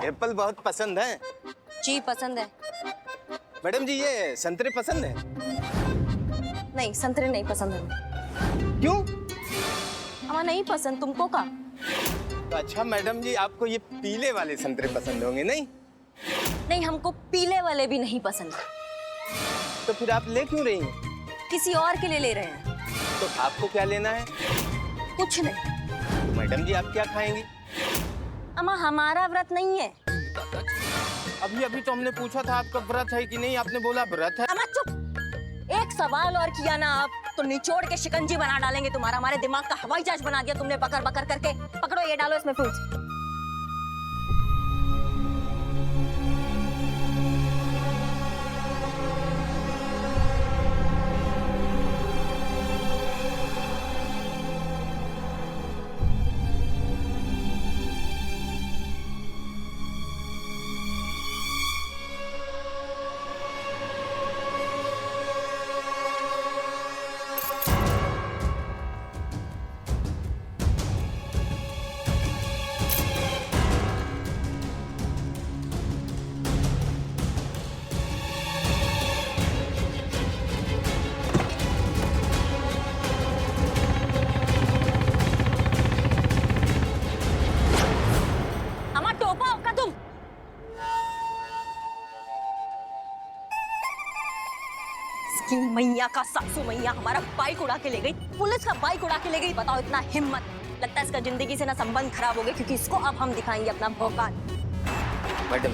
Apple बहुत पसंद है। जी पसंद है। मैडम जी ये संतरे पसंद है? नहीं संतरे नहीं पसंद है। क्यों? हमें नहीं पसंद, तुमको का? तो अच्छा मैडम जी आपको ये पीले वाले संतरे पसंद होंगे नहीं? नहीं हमको पीले वाले भी नहीं पसंद। तो फिर आप ले क्यों रही हैं? किसी और के लिए ले रहे हैं। तो आपको क्या लेना है? कुछ नहीं। मैडम जी आप क्या खाएंगी? अम्मा हमारा व्रत नहीं है। अभी अभी तो हमने पूछा था आपका व्रत है कि नहीं, आपने बोला व्रत है। अम्मा चुप। एक सवाल और किया ना आप तो निचोड़ के शिकंजी बना डालेंगे तुम्हारा। हमारे दिमाग का हवाई जहाज बना दिया तुमने बकर बकर करके। पकड़ो ये डालो इसमें फ्रूट्स। मैया का सासू मैया हमारा बाइक उड़ा के ले गई, पुलिस का बाइक उड़ा के ले गई। बताओ इतना हिम्मत। लगता है इसका जिंदगी से ना संबंध खराब हो गए क्योंकि इसको अब हम दिखाएंगे अपना भौकाल। मैडम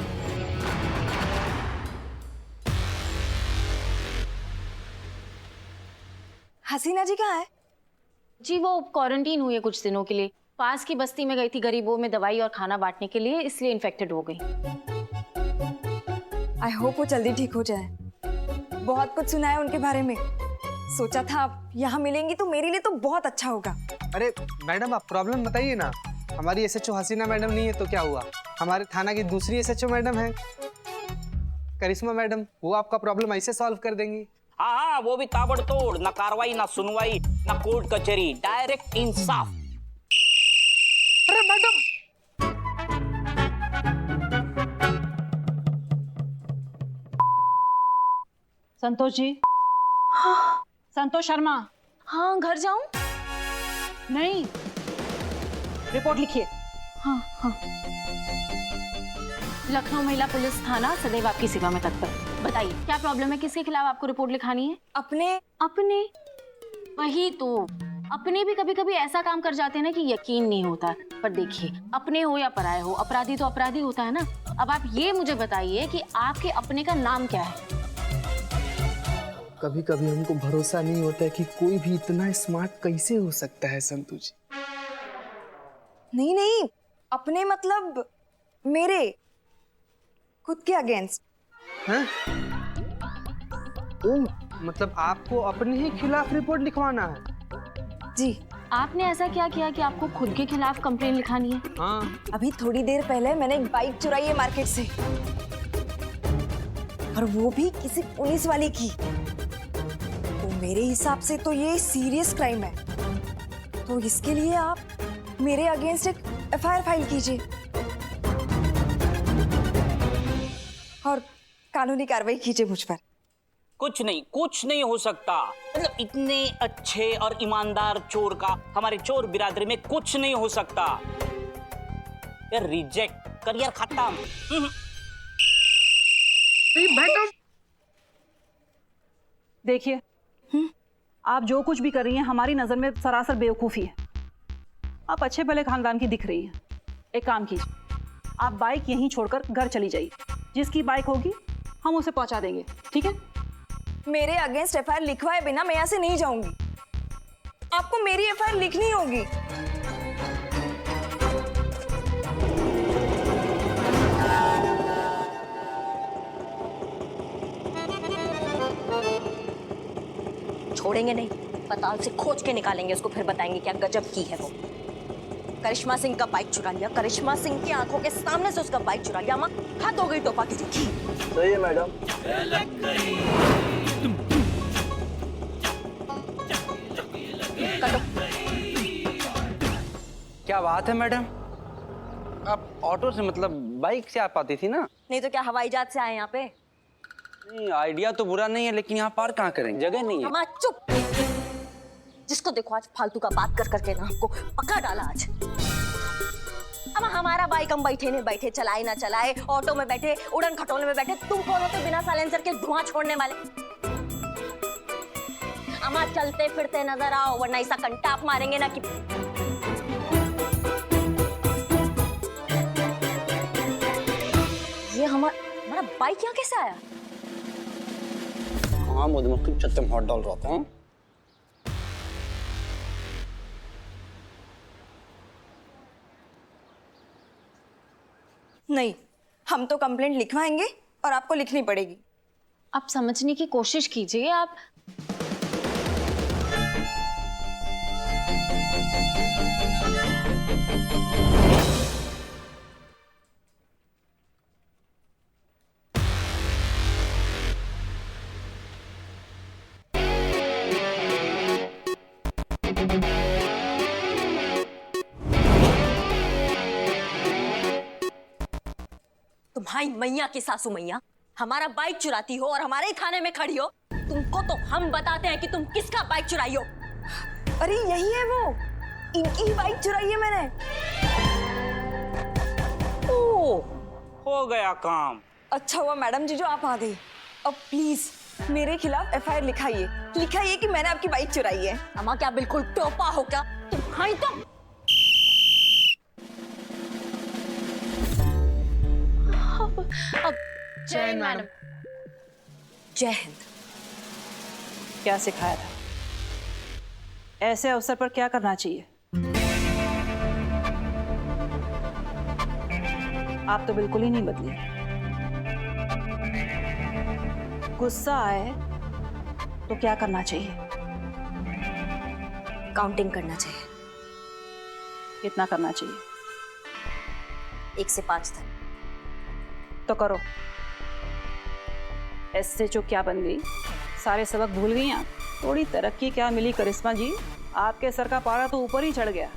हसीना जी कहाँ है? जी वो क्वारंटीन हुई है कुछ दिनों के लिए। पास की बस्ती में गई थी गरीबों में दवाई और खाना बांटने के लिए, इसलिए इन्फेक्टेड हो गई। आई होप वो जल्दी ठीक हो जाए। बहुत कुछ सुना है उनके बारे में। सोचा था आप यहाँ मिलेंगी तो मेरे लिए तो बहुत अच्छा होगा। अरे मैडम आप प्रॉब्लम बताइए ना। हमारी एसएचओ हसीना मैडम नहीं है तो क्या हुआ? हमारे थाना की दूसरी एसएचओ मैडम है करिश्मा मैडम, वो आपका प्रॉब्लम ऐसे सॉल्व कर देंगी। हाँ वो भी ताबड़तोड़, ना कार्रवाई ना सुनवाई ना कोर्ट कचहरी, डायरेक्ट इंसाफ। अरे मैडम संतोष जी। हाँ। संतोष शर्मा। हाँ घर जाऊं? नहीं, रिपोर्ट लिखिए। हाँ हाँ। लखनऊ महिला पुलिस थाना सदैव आपकी सेवा में तत्पर। बताइए क्या प्रॉब्लम है, किसके खिलाफ आपको रिपोर्ट लिखानी है? अपने वही तो, अपने भी कभी कभी ऐसा काम कर जाते हैं ना कि यकीन नहीं होता। पर देखिए अपने हो या पराये हो, अपराधी तो अपराधी होता है ना। अब आप ये मुझे बताइए कि आपके अपने का नाम क्या है? कभी कभी हमको भरोसा नहीं होता है कि कोई भी इतना स्मार्ट कैसे हो सकता है संतु जी। नहीं, अपने मतलब मेरे खुद के अगेंस्ट। हैं? ओ, मतलब आपको अपने ही खिलाफ रिपोर्ट लिखवाना है? जी। आपने ऐसा क्या किया कि आपको खुद के खिलाफ कंप्लेन लिखानी है? हाँ। अभी थोड़ी देर पहले मैंने एक बाइक चुराई है मार्केट से, और वो भी किसी पुलिस वाले की। तो मेरे हिसाब से तो ये सीरियस क्राइम है। तो इसके लिए आप मेरे अगेंस्ट एक एफआईआर फाइल कीजिए और कानूनी कार्रवाई कीजिए मुझ पर। कुछ नहीं हो सकता। मतलब इतने अच्छे और ईमानदार चोर का हमारे चोर बिरादरी में कुछ नहीं हो सकता। यार रिजेक्ट, करियर खत्म। मैडम देखिए, आप जो कुछ भी कर रही हैं हमारी नजर में सरासर बेवकूफी है। आप अच्छे भले खानदान की दिख रही हैं। एक काम कीजिए, आप बाइक यहीं छोड़कर घर चली जाइए। जिसकी बाइक होगी हम उसे पहुंचा देंगे, ठीक है? मेरे अगेंस्ट एफआईआर लिखवाए बिना मैं यहाँ से नहीं जाऊंगी। आपको मेरी एफआईआर लिखनी होगी। छोड़ेंगे नहीं, पताल से खोज के निकालेंगे उसको, फिर बताएंगे क्या गजब की है वो। करिश्मा सिंह का बाइक चुरा लिया, करिश्मा सिंह की आंखों के सामने से उसका बाइक चुरा लिया। माँ हाथ हो गई टोपा की देखी। सही है मैडम। क्या बात है मैडम? आप ऑटो से मतलब बाइक से आ पाती थी ना? नहीं तो क्या हवाई जहाज से आए यहाँ पे? नहीं, आइडिया तो बुरा नहीं है, लेकिन यहाँ पार कहाँ करेंगे, जगह नहीं है। हमारा चुप। जिसको देखो आज फालतू का बात कर करके ना हमको पका डाला आज। अब हमारा बाइक हम बैठे नहीं बैठे, चलाए ना चलाए, ऑटो में बैठे, उड़न खटोले में बैठे, तुम कौन होते बिना साइलेंसर के धुआं छोड़ने वाले? अमा चलते फिरते नजर आओ, वरना ऐसा कंटाप मारेंगे ना कि ये हमारा बाइक यहाँ कैसे आया? हाँ, मधुमक्खी छत्ते में हाथ डाल रहा था। नहीं, हम तो कंप्लेंट लिखवाएंगे और आपको लिखनी पड़ेगी। आप समझने की कोशिश कीजिए। आप तुम्हारी मैया की सासू मैया हमारा बाइक चुराती हो और हमारे ही खाने में खड़ी हो। तुमको तो हम बताते हैं कि तुम किसका बाइक चुराई हो। अरे यही है वो, इनकी ही बाइक चुराई है मैंने। ओ, हो गया काम। अच्छा हुआ मैडम जी जो आप आ गई। अब प्लीज मेरे खिलाफ एफआईआर लिखाइए कि मैंने आपकी बाइक चुराई है। अम्मा क्या बिल्कुल टोपा हो क्या? तुम्हारी तो अब जय हिंद मैडम। जय हिंद। क्या सिखाया था? ऐसे अवसर पर क्या करना चाहिए? आप तो बिल्कुल ही नहीं बदली। गुस्सा आए तो क्या करना चाहिए? काउंटिंग करना चाहिए। कितना करना चाहिए? 1 से 5 तक। तो करो। एसएचओ क्या बन गई? सारे सबक भूल गई आप? थोड़ी तरक्की क्या मिली करिश्मा जी? आपके सर का पारा तो ऊपर ही चढ़ गया।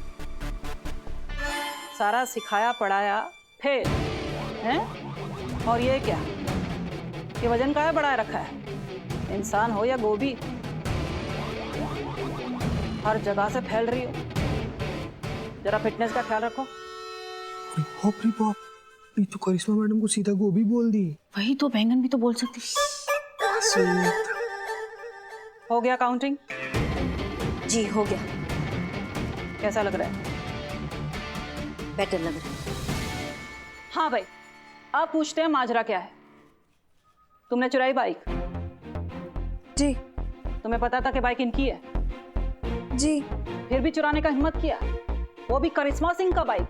सारा सिखाया पढ़ाया फिर हैं? और ये क्या, ये वजन काहे बढ़ाए रखा है? इंसान हो या गोभी, हर जगह से फैल रही हो। जरा फिटनेस का ख्याल रखो। बाप रे बाप, ये तो करिश्मा मैडम को सीधा गोभी बोल दी। वही तो, बैंगन भी तो बोल सकती। हो गया काउंटिंग? जी हो गया। कैसा लग रहा है? बेटर लग रहा है। हाँ भाई, अब पूछते हैं माजरा क्या है। तुमने चुराई बाइक? जी तुम्हें पता था कि बाइक इनकी है? जी। फिर भी चुराने का हिम्मत किया, वो भी करिश्मा सिंह का बाइक।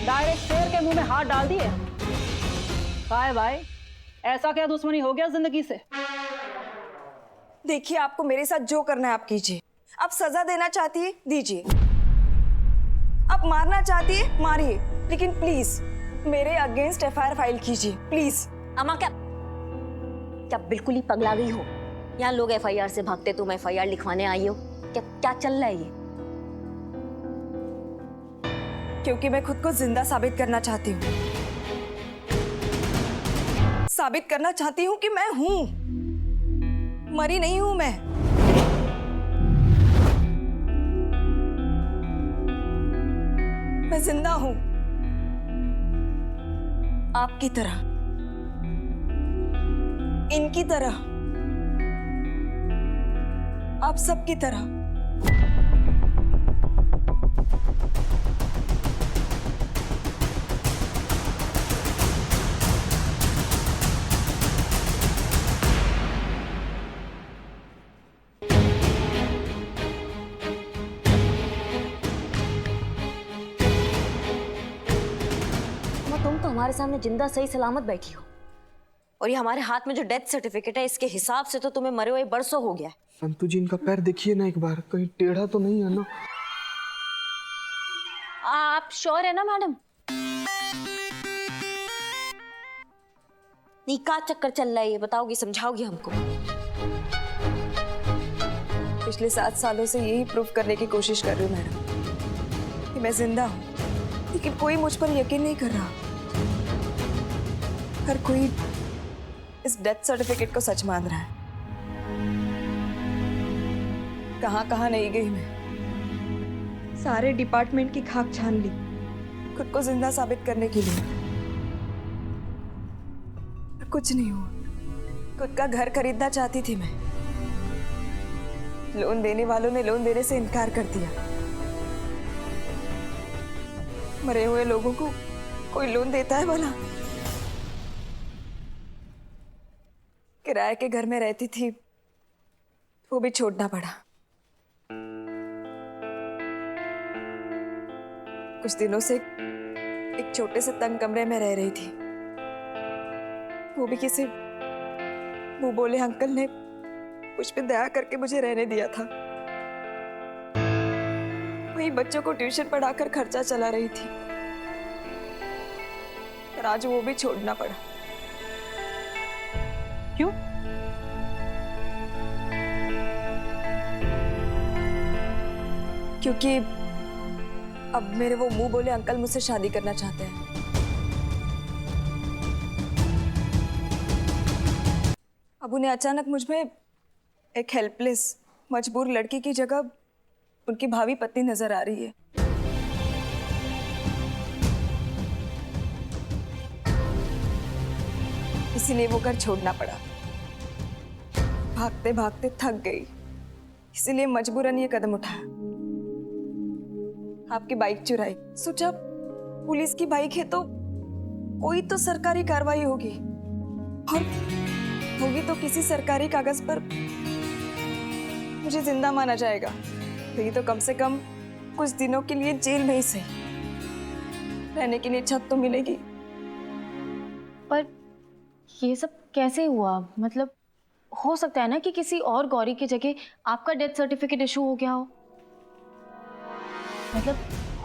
डायरेक्ट शेर के मुंह में हाथ डाल दिए। काय भाई, ऐसा क्या दुश्मनी हो गया जिंदगी से? देखिए, आपको मेरे साथ जो करना है आप कीजिए। आप सजा देना चाहती है दीजिए, आप मारना चाहती है मारिए, लेकिन प्लीज मेरे अगेंस्ट एफआईआर फाइल कीजिए प्लीज। अम्मा क्या क्या बिल्कुल ही पगला गई हो? यहाँ लोग एफआईआर से भागते, तुम एफआईआर लिखवाने आई हो? क्या क्या चल रहा है ये? क्योंकि मैं खुद को जिंदा साबित करना चाहती हूँ। साबित करना चाहती हूँ कि मैं हूं, मरी नहीं हूं मैं। मैं जिंदा हूं, आपकी तरह, इनकी तरह, आप सबकी तरह। तुम तो हमारे सामने जिंदा सही सलामत बैठी हो, और ये हमारे हाथ में जो डेथ सर्टिफिकेट है, इसके हिसाब से तो तुम्हें मरे हुए बरसों हो गया है। संतू जी, इनका पैर देखिए ना एक बार, कहीं टेढ़ा तो नहीं है ना? आप श्योर है ना मैडम? नहीं, का चक्कर चल रहा है ये बताओगी, समझाओगी हमको? पिछले 7 सालों से यही प्रूफ करने की कोशिश कर रही हूँ मैडम। मैं जिंदा हूँ, लेकिन कोई मुझ पर यकीन नहीं कर रहा। हर कोई इस डेथ सर्टिफिकेट को सच मान रहा है। कहाँ कहाँ नहीं गई मैं, सारे डिपार्टमेंट की खाक छान ली खुद को जिंदा साबित करने के लिए, पर कुछ नहीं हुआ। खुद का घर खरीदना चाहती थी मैं, लोन देने वालों ने लोन देने से इनकार कर दिया। मरे हुए लोगों को कोई लोन देता है भला? किराए के घर में रहती थी, वो भी छोड़ना पड़ा। कुछ दिनों से एक छोटे से तंग कमरे में रह रही थी, वो भी किसी मुंह बोले अंकल ने मुझ पे दया करके मुझे रहने दिया था। वही बच्चों को ट्यूशन पढ़ाकर खर्चा चला रही थी, पर आज वो भी छोड़ना पड़ा। क्यों? क्योंकि अब मेरे वो मुंह बोले अंकल मुझसे शादी करना चाहते हैं। अब उन्हें अचानक मुझ में एक हेल्पलेस मजबूर लड़की की जगह उनकी भावी पत्नी नजर आ रही है। इसीलिए वो घर छोड़ना पड़ा। भागते भागते थक गई, इसीलिए मजबूरन ये कदम उठाया। आपकी बाइक चुराई, सोचा पुलिस की बाइक है तो कोई तो सरकारी कार्रवाई होगी, और होगी तो किसी सरकारी कागज पर मुझे जिंदा माना जाएगा। तो ये तो कम से कम कुछ दिनों के लिए जेल में ही सही, रहने के लिए छत तो मिलेगी। पर ये सब कैसे हुआ? मतलब हो सकता है ना कि किसी और गौरी की जगह आपका डेथ सर्टिफिकेट इशू हो गया हो। मतलब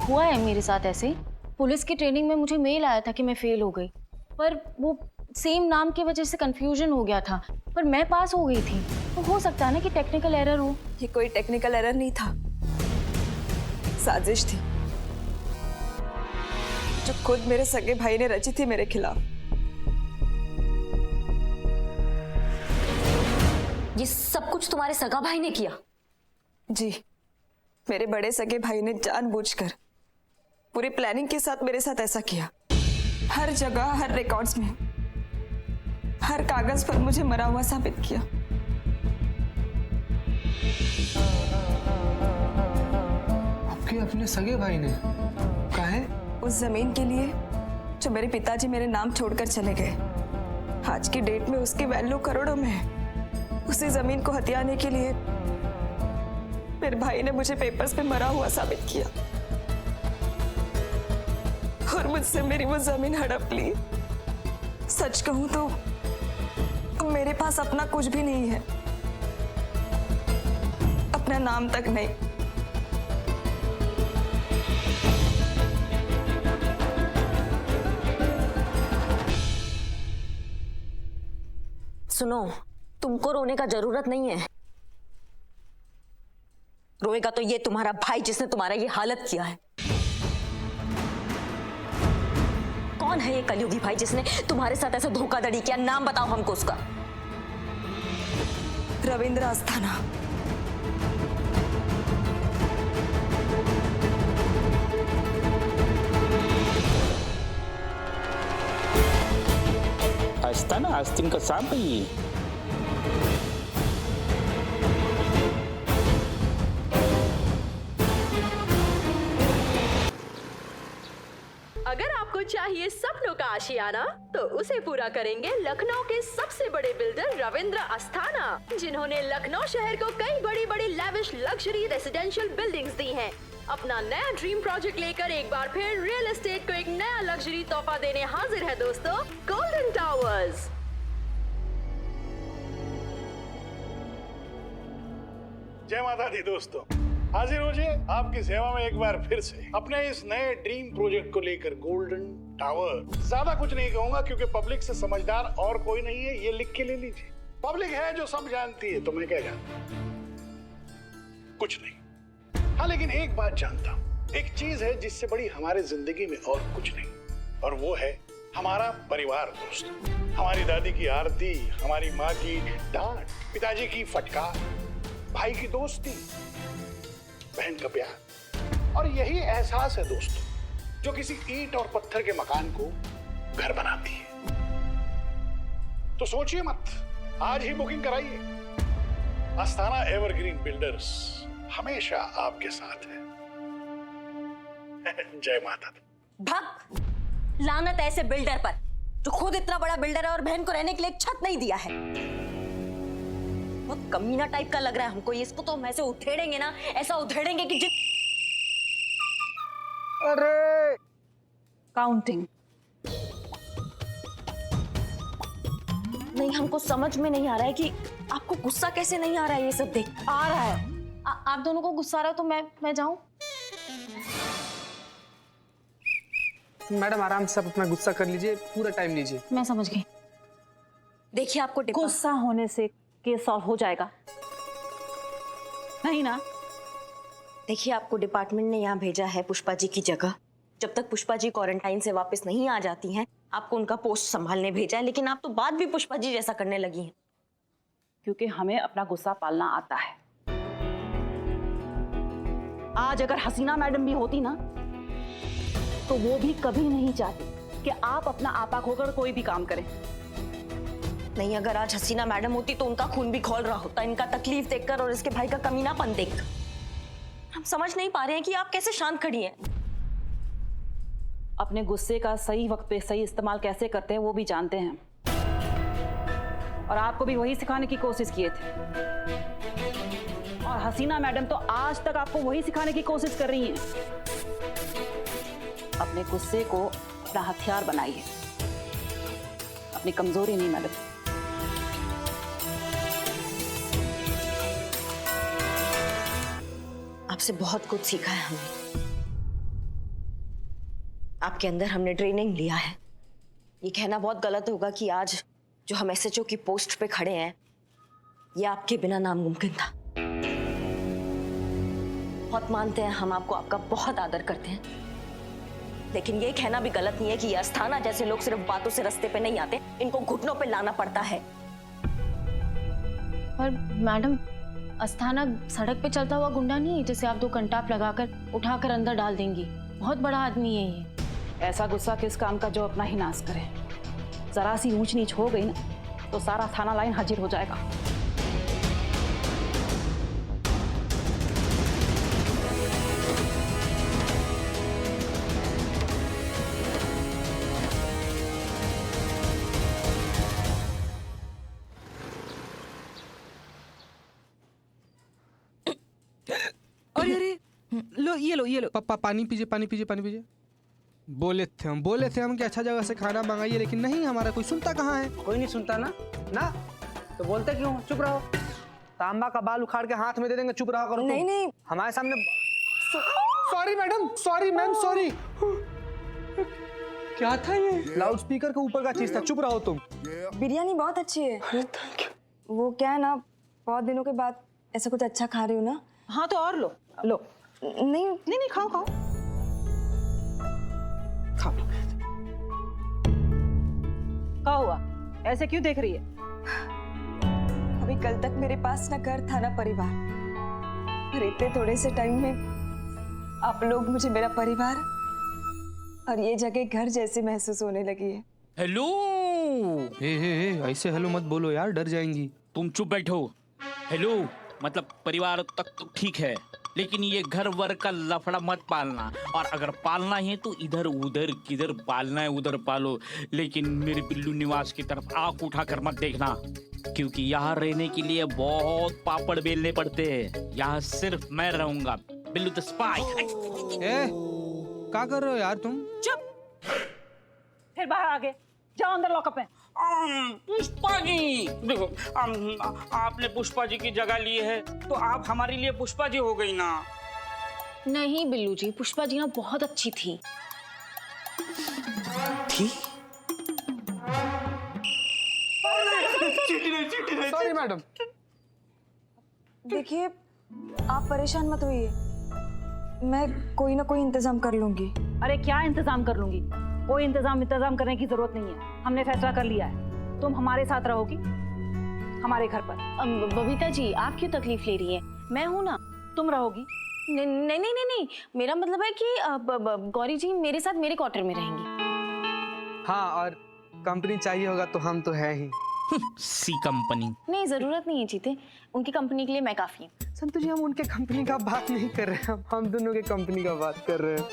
हुआ है मेरे साथ ऐसे। पुलिस की ट्रेनिंग में मुझे मेल आया था कि मैं फेल हो गई, पर वो सेम नाम की वजह से कंफ्यूजन हो गया था, पर मैं पास हो गई थी। तो हो सकता है ना कि टेक्निकल एरर हो। ये कोई टेक्निकल एरर नहीं था, साजिश थी जो खुद मेरे सगे भाई ने रची थी मेरे खिलाफ। ये सब कुछ तुम्हारे सगा भाई ने किया? जी, मेरे बड़े सगे भाई ने जानबूझकर पूरी प्लानिंग के साथ मेरे साथ ऐसा किया। हर जगह, हर रिकॉर्ड्स में, हर कागज पर मुझे मरा हुआ साबित किया। आपके अपने सगे भाई ने? काहे? उस जमीन के लिए जो मेरे पिताजी मेरे नाम छोड़कर चले गए। आज की डेट में उसकी वैल्यू करोड़ों में है। उसी जमीन को हथियाने के लिए मेरे भाई ने मुझे पेपर्स पे मरा हुआ साबित किया और मुझसे मेरी वो जमीन हड़प ली। सच कहूं तो मेरे पास अपना कुछ भी नहीं है, अपना नाम तक नहीं। सुनो, तुमको रोने का जरूरत नहीं है। रोएगा तो ये तुम्हारा भाई जिसने तुम्हारा ये हालत किया है। कौन है ये कलयुगी भाई जिसने तुम्हारे साथ ऐसा धोखाधड़ी किया? नाम बताओ हमको उसका। Ravindra Asthana. Astana, Astin ka sampai. अगर आपको चाहिए सपनों का आशियाना तो उसे पूरा करेंगे लखनऊ के सबसे बड़े बिल्डर रविंद्र अस्थाना, जिन्होंने लखनऊ शहर को कई बड़ी बड़ी लैविश लग्जरी रेसिडेंशियल बिल्डिंग्स दी हैं। अपना नया ड्रीम प्रोजेक्ट लेकर एक बार फिर रियल एस्टेट को एक नया लग्जरी तोहफा देने हाजिर है दोस्तों, गोल्डन टावर्स। जय माता दी दोस्तों, हाजिर हो जाए आपकी सेवा में एक बार फिर से अपने इस नए ड्रीम प्रोजेक्ट को लेकर, गोल्डन टावर। ज्यादा कुछ नहीं कहूंगा क्योंकि पब्लिक से समझदार और कोई नहीं है, ये लिख के ले लीजिए। पब्लिक है जो सब जानती है, तो मैं क्या जानता? कुछ नहीं। हाँ, लेकिन एक बात जानता हूं, एक चीज है जिससे बड़ी हमारे जिंदगी में और कुछ नहीं, और वो है हमारा परिवार दोस्त। हमारी दादी की आरती, हमारी माँ की डांट, पिताजी की फटकार, भाई की दोस्ती, बहन का प्यार, और यही एहसास है दोस्तों जो किसी ईंट और पत्थर के मकान को घर बनाती है। तो सोचिए मत, आज ही बुकिंग कराइए। अस्थाना एवरग्रीन बिल्डर्स हमेशा आपके साथ है। जय माता दी। भक्त, लानत ऐसे बिल्डर पर जो खुद इतना बड़ा बिल्डर है और बहन को रहने के लिए एक छत नहीं दिया है। बहुत कमीना टाइप का लग रहा है हमको। इसको तो हम ऐसे उधेड़ेंगे ना, ऐसा उधेड़ेंगे कि अरे काउंटिंग। नहीं, हमको समझ में नहीं आ रहा है कि आपको गुस्सा कैसे नहीं आ रहा है ये सब देख। आ रहा है। आप दोनों को गुस्सा आ रहा है तो मैं जाऊं? मैडम आराम से आप अपना गुस्सा कर लीजिए, पूरा टाइम लीजिए। मैं समझ गई। देखिए आपको गुस्सा होने से केस सॉल्व हो जाएगा नहीं ना? देखिए आपको डिपार्टमेंट ने यहाँ भेजा है पुष्पा जी की जगह। जब तक पुष्पा जी क्वारंटाइन से वापस नहीं आ जाती हैं, आपको उनका पोस्ट संभालने भेजा है, लेकिन आप तो बात भी पुष्पा जी जैसा करने लगी हैं। क्योंकि हमें अपना गुस्सा पालना आता है। आज अगर हसीना मैडम भी होती ना, तो वो भी कभी नहीं चाहती कि आप अपना आपा खोकर कोई भी काम करें। नहीं, अगर आज हसीना मैडम होती तो उनका खून भी खौल रहा होता, इनका तकलीफ देखकर और इसके भाई का कमीनापन देखकर। हम समझ नहीं पा रहे हैं कि आप कैसे शांत खड़ी हैं। अपने गुस्से का सही वक्त पे सही इस्तेमाल कैसे करते हैं वो भी जानते हैं, और आपको भी वही सिखाने की कोशिश किए थे। और हसीना मैडम तो आज तक आपको वही सिखाने की कोशिश कर रही हैं। अपने गुस्से को अपना हथियार बनाइए, अपनी कमजोरी नहीं मैडम। आपसे बहुत कुछ सीखा है हमने। आपके अंदर हमने ट्रेनिंग लिया है। ये कहना बहुत गलत होगा कि आज जो हम एसएचओ की पोस्ट पे खड़े हैं, ये आपके बिना नामुमकिन था। बहुत मानते हैं हम आपको, आपका बहुत आदर करते हैं, लेकिन ये कहना भी गलत नहीं है कि ये अस्थाना जैसे लोग सिर्फ बातों से रास्ते पे नहीं आते, इनको घुटनों पे लाना पड़ता है। पर मैडम, अस्थाना सड़क पे चलता हुआ गुंडा नहीं है जिसे आप 2 कंटाप लगाकर उठाकर अंदर डाल देंगी। बहुत बड़ा आदमी है ये। ऐसा गुस्सा किस काम का जो अपना ही नाश करे। जरा सी ऊंच नीच हो गई ना तो सारा थाना लाइन हाजिर हो जाएगा। अरे अरे लो ये लो पापा, पानी पीजिए, पानी पीजिए, पानी पीजिए। बोले थे हम कि अच्छा जगह से खाना मंगाइए, लेकिन नहीं, हमारा कोई सुनता कहाँ है। कोई नहीं सुनता ना तो बोलते क्यों? चुप रहो। तांबा का बाल उखाड़ के हाथ में दे देंगे, चुप रहा करो। नहीं नहीं, हमारे सामने। Sorry madam, sorry ma'am, sorry. क्या था ये? लाउड स्पीकर के ऊपर का चीज था, चुप रहो तुम। बिरयानी बहुत अच्छी है। वो क्या है ना, बहुत दिनों के बाद ऐसा कुछ अच्छा खा रही हूँ ना। हाँ तो और लो लो। नहीं नहीं नहीं, खाओ खाओ खाओ। क्या हुआ? ऐसे क्यों देख रही है? अभी कल तक मेरे पास ना घर था ना परिवार, और इतने थोड़े से टाइम में आप लोग मुझे मेरा परिवार और ये जगह घर जैसे महसूस होने लगी है। हेलो। हे ऐसे हेलो मत बोलो यार, डर जाएंगी। तुम चुप बैठो। हेलो मतलब परिवार तक तो ठीक है, लेकिन ये घर वर का लफड़ा मत पालना। और अगर पालना है तो इधर उधर किधर पालना है उधर पालो, लेकिन मेरे बिल्लू निवास की तरफ आंख उठाकर मत देखना, क्योंकि यहाँ रहने के लिए बहुत पापड़ बेलने पड़ते हैं। यहाँ सिर्फ मैं रहूंगा, बिल्लू द स्पाई। क्या कर रहे हो यार तुम? चुप। फिर बाहर आगे जाओ, अंदर लॉकअप में। पुष्पा जी देखो, आपने पुष्पा जी की जगह ली है तो आप हमारे लिए पुष्पा जी हो गई ना। नहीं बिल्लू जी, पुष्पा जी ना बहुत अच्छी थी। Sorry madam. देखिए आप परेशान मत होइए, मैं कोई ना कोई इंतजाम कर लूंगी। अरे क्या इंतजाम कर लूंगी? कोई इंतजाम करने की जरूरत नहीं है। हमने फैसला कर लिया है, तुम हमारे साथ रहोगी हमारे घर पर। बबीता जी, आप क्यों तकलीफ ले रही हैं? मैं हूं ना। तुम रहोगी। नहीं नहीं नहीं नहीं, मेरा मतलब है कि गौरी जी मेरे साथ मेरे क्वार्टर में रहेंगी। हाँ, और कंपनी चाहिए होगा तो हम तो है ही। सी कंपनी। नहीं, जरूरत नहीं है जीते, उनकी कंपनी के लिए मैं काफी हूँ। संतु जी, हम उनके कंपनी का बात नहीं कर रहे हैं, हम दोनों के कंपनी का बात कर रहे हैं।